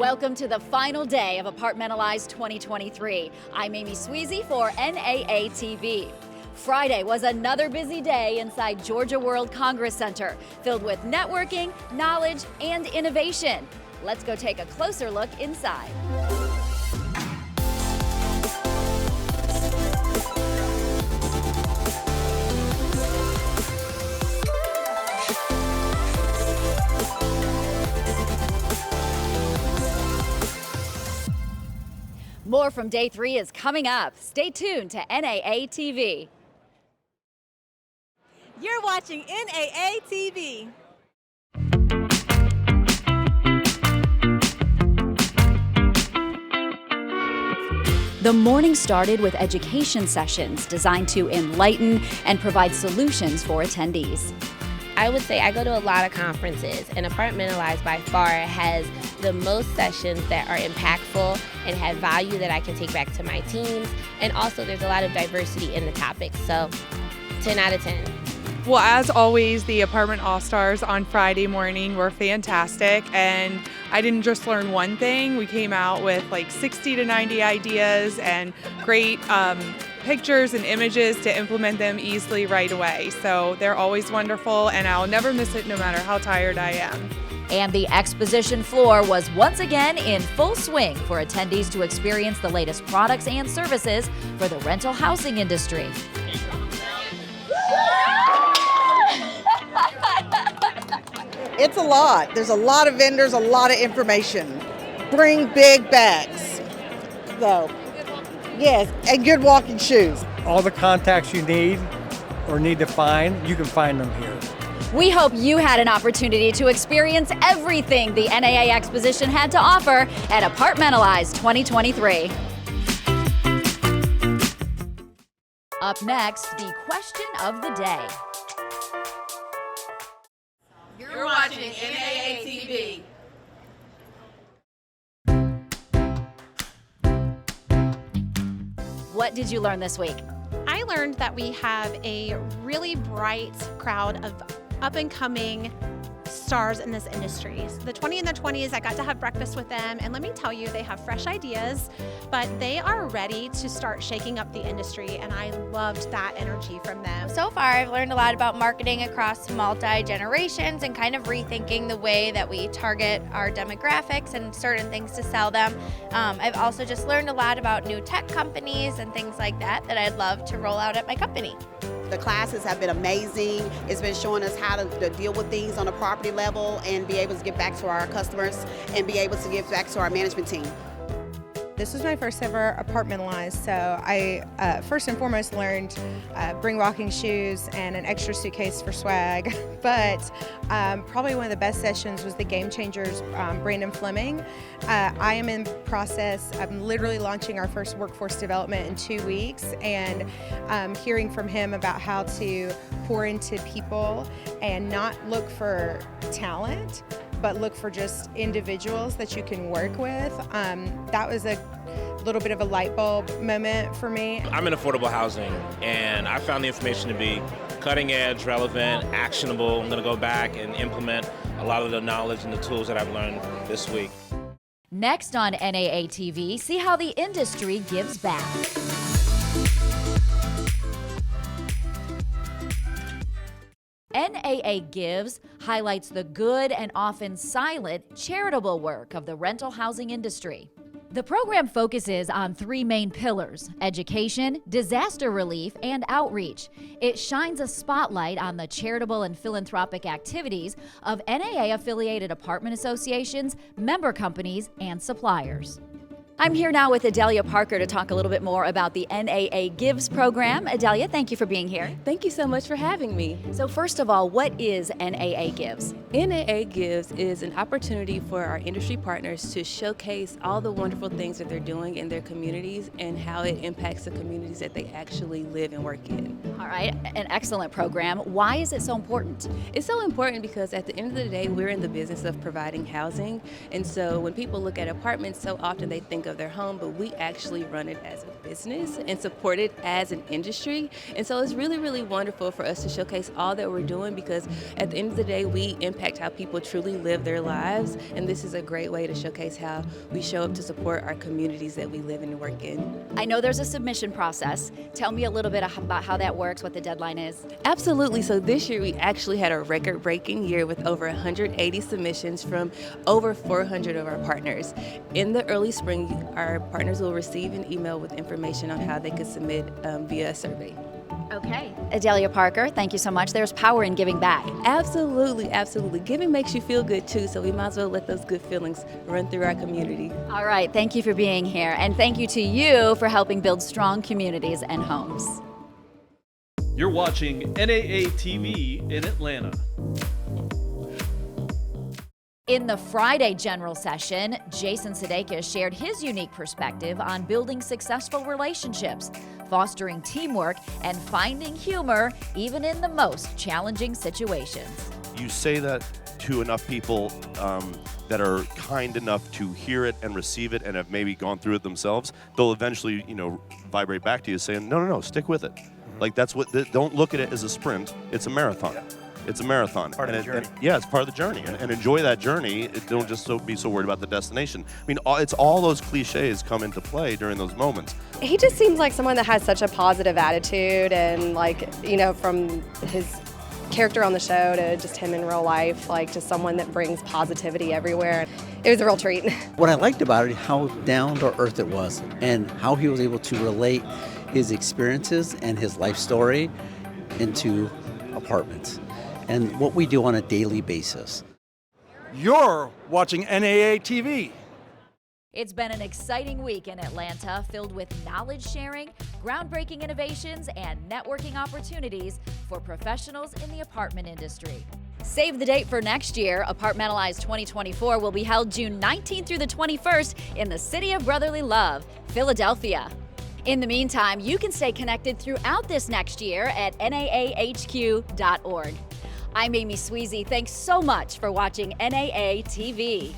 Welcome to the final day of Apartmentalize 2023. I'm Amy Sweezy for NAA TV. Friday was another busy day inside Georgia World Congress Center, filled with networking, knowledge, and innovation. Let's go take a closer look inside. More from day 3 is coming up. Stay tuned to NAA TV. You're watching NAA TV. The morning started with education sessions designed to enlighten and provide solutions for attendees. I would say I go to a lot of conferences, and Apartmentalize by far has the most sessions that are impactful and have value that I can take back to my teams. And also there's a lot of diversity in the topics, so 10 out of 10. Well, as always, the Apartment All-Stars on Friday morning were fantastic, and I didn't just learn one thing. We came out with like 60 to 90 ideas and great pictures and images to implement them easily right away. So they're always wonderful, and I'll never miss it no matter how tired I am. And the exposition floor was once again in full swing for attendees to experience the latest products and services for the rental housing industry. It's a lot. There's a lot of vendors, a lot of information. Bring big bags, though. Yes, and good walking shoes. All the contacts you need or need to find, you can find them here. We hope you had an opportunity to experience everything the NAA Exposition had to offer at Apartmentalize 2023. Up next, the question of the day. You're watching NAA TV. What did you learn this week? I learned that we have a really bright crowd of up-and-coming stars in this industry. So the 20 and the 20s, I got to have breakfast with them, and let me tell you, they have fresh ideas, but they are ready to start shaking up the industry, and I loved that energy from them. So far, I've learned a lot about marketing across multi-generations and kind of rethinking the way that we target our demographics and certain things to sell them. I've also just learned a lot about new tech companies and things like that I'd love to roll out at my company. The classes have been amazing. It's been showing us how to deal with things on a property level and be able to give back to our customers and be able to give back to our management team. This was my first ever Apartmentalize, so I first and foremost learned bring walking shoes and an extra suitcase for swag, but probably one of the best sessions was the Game Changers, Brandon Fleming. I am in process, I'm literally launching our first workforce development in 2 weeks, and hearing from him about how to pour into people and not look for talent, but look for just individuals that you can work with. That was a little bit of a light bulb moment for me. I'm in affordable housing, and I found the information to be cutting edge, relevant, actionable. I'm gonna go back and implement a lot of the knowledge and the tools that I've learned this week. Next on NAA TV, see how the industry gives back. NAA Gives highlights the good and often silent charitable work of the rental housing industry. The program focuses on 3 main pillars: education, disaster relief, and outreach. It shines a spotlight on the charitable and philanthropic activities of NAA-affiliated apartment associations, member companies, and suppliers. I'm here now with Adelia Parker to talk a little bit more about the NAA Gives program. Adelia, thank you for being here. Thank you so much for having me. So first of all, what is NAA Gives? NAA Gives is an opportunity for our industry partners to showcase all the wonderful things that they're doing in their communities and how it impacts the communities that they actually live and work in. All right, an excellent program. Why is it so important? It's so important because at the end of the day, we're in the business of providing housing. And so when people look at apartments, so often they think of their home, but we actually run it as a business and support it as an industry. And so it's really, really wonderful for us to showcase all that we're doing, because at the end of the day, we impact how people truly live their lives. And this is a great way to showcase how we show up to support our communities that we live and work in. I know there's a submission process. Tell me a little bit about how that works, what the deadline is. Absolutely. So this year we actually had a record-breaking year with over 180 submissions from over 400 of our partners. In the early spring, our partners will receive an email with information on how they could submit via a survey. Okay. Adelia Parker, thank you so much. There's power in giving back. Absolutely, absolutely. Giving makes you feel good too, so we might as well let those good feelings run through our community. All right, thank you for being here, and thank you to you for helping build strong communities and homes. You're watching NAA TV in Atlanta. In the Friday General Session, Jason Sudeikis shared his unique perspective on building successful relationships, fostering teamwork, and finding humor even in the most challenging situations. You say that to enough people that are kind enough to hear it and receive it and have maybe gone through it themselves, they'll eventually, vibrate back to you saying, no, stick with it. Like that's what, don't look at it as a sprint, it's a marathon. Yeah. It's a marathon. Part of the journey. Yeah, it's part of the journey. And enjoy that journey. Don't just be so worried about the destination. I mean, it's all those cliches come into play during those moments. He just seems like someone that has such a positive attitude, and from his character on the show to just him in real life, just someone that brings positivity everywhere. It was a real treat. What I liked about it, how down to earth it was, and how he was able to relate his experiences and his life story into apartments and what we do on a daily basis. You're watching NAA TV. It's been an exciting week in Atlanta, filled with knowledge sharing, groundbreaking innovations, and networking opportunities for professionals in the apartment industry. Save the date for next year. Apartmentalize 2024 will be held June 19th through the 21st in the city of brotherly love, Philadelphia. In the meantime, you can stay connected throughout this next year at naahq.org. I'm Amy Sweezy. Thanks so much for watching NAA TV.